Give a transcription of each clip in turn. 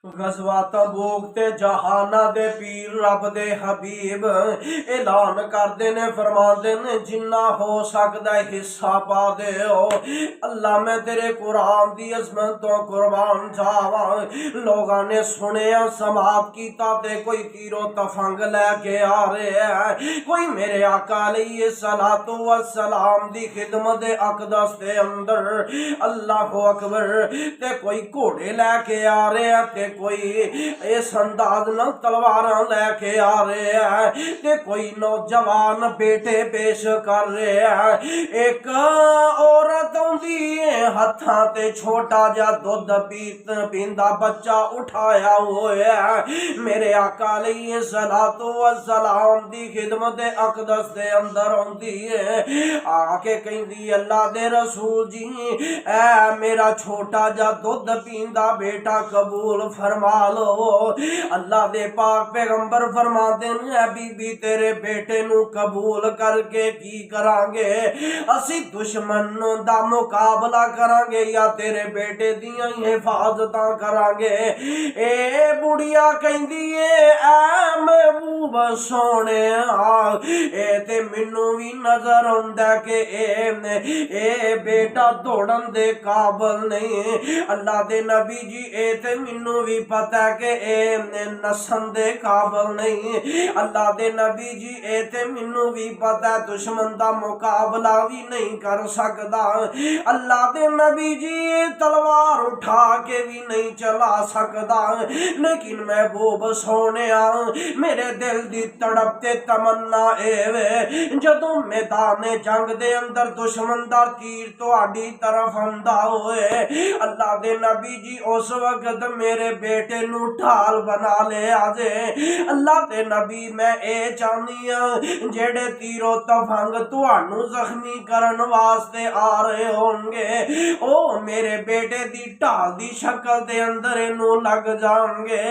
गज़वा तबूक ते जहाना दे पीर रब दे हबीब ऐलान करदे ने फरमांदे ने जिन्ना हो सकदा हिस्सा पा दे अल्लाह मैं तेरे कुरान दी अज़मत तो कुर्बान जावा। लोगां ने सुनिया समात कीता ते कोई तीरो तफंग लैके आ रहे है, कोई मेरे आका अलैहिस्सलातु वस्सलाम दी खिदमत दे अकदस दे अंदर अल्लाहु अकबर ते कोई घोड़े लैके आ रहे है ते कोई इस अंदाज नाल तलवारां लैके आ रहे है ते कोई नौजवान बेटे पेश कर रहे है। एक औरत आउंदी हत्थां ते छोटा जा दुध पींदा बच्चा उठाया होया है। मेरे आका अलैहिस्सलातु वस्सलाम दी खिदमत दे अकदस दे अंदर आउंदी है, आके कहंदी अल्लाह दे रसूल जी ऐ मेरा छोटा जा दुध पींदा बेटा कबूल फरमा लो। अल्लाह दे पाक पैगंबर फरमाते हैं बीबी तेरे बेटे नू कबूल करके की करांगे, असी दुश्मन दा मुकाबला करांगे या तेरे बेटे दियां हिफाजतां करांगे। ए बुढ़िया कहंदी ऐ महबूब सोने ए ते मैनू भी नजर आउंदा कि ए बेटा दौड़न दे काबल नहीं। अल्लाह दे नबी जी ए ते मैनू भी पता है कि ए नसन दे काबल नहीं। अल्लाह दे नबी जी ए ते मैनू भी पता है दुश्मन दा मुकाबला भी नहीं कर सकदा। अल्लाह दे नबी जी तलवार उठा के भी नहीं चला सकदा, लेकिन महबूब सोने मेरे दिल दी तड़प ते तमन्ना एवे जदों मैदान जंग दे अंदर दुश्मन दा तीर तुहाडी तरफ आंदा होए अल्लाह दे नबी जी उस वक्त मेरे बेटे नू ढाल बना ले आजे। अल्लाह दे नबी मैं ए चाहनी हां जेड़े तीरो तफंग तुहानू जख्मी करन वास्ते आ रहे होंगे ओ मेरे बेटे दी ढाल दी शक्ल दे अंदर इनू लग जाएंगे।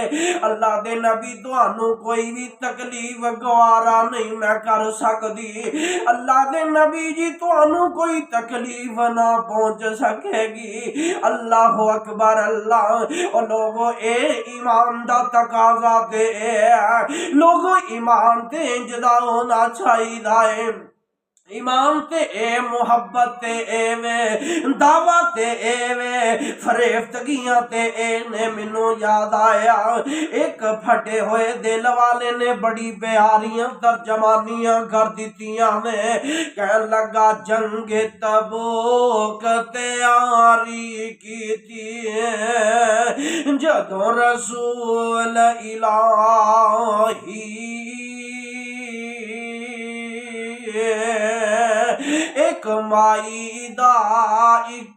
अल्लाह दे नबी तुहानू कोई भी तकलीफ गवारा नहीं मैं कर सकदी। अल्लाह दे नबी जी तुहानू कोई तकलीफ ना पहुंच सकेगी। अल्लाह अकबर अल्लाह और लोगो ए ईमान दा तकाजा ते लोगो ईमान ते इंजदा होना चाहिदा है। ईमान ते ए मुहब्बत ते एवे दावा ते एवे फरेफ्तगियां ते ए ने मैनू याद आया एक फटे हुए दिल वाले ने बड़ी प्यारियां तर्जमानियां कर दितियां ने कह लगा जंग तबूक तैयारी की थी जदों रसूल इलाही एक माई दा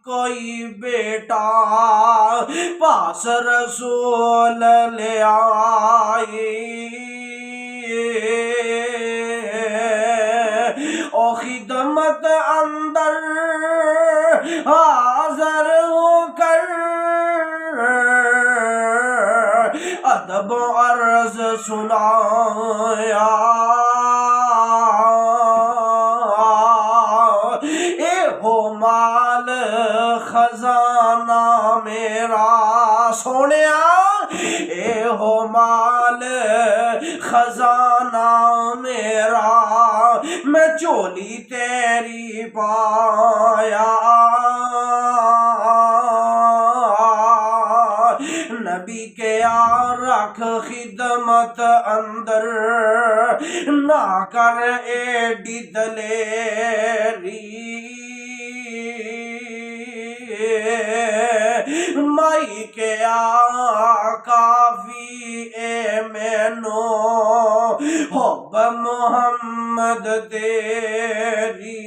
कोई बेटा पास रसूल ले आई ओ खिदमत अंदर हाज़र होकर अदब अर्ज सुनाया माल खजाना मेरा सोनिया ए हो माल खजाना मेरा मैं झोली तेरी पाया। नबी के आ रख खिदमत अंदर ना कर एडी दलेरी माई के आ काफी ए मैनो हुब्ब मोहम्मद तेरी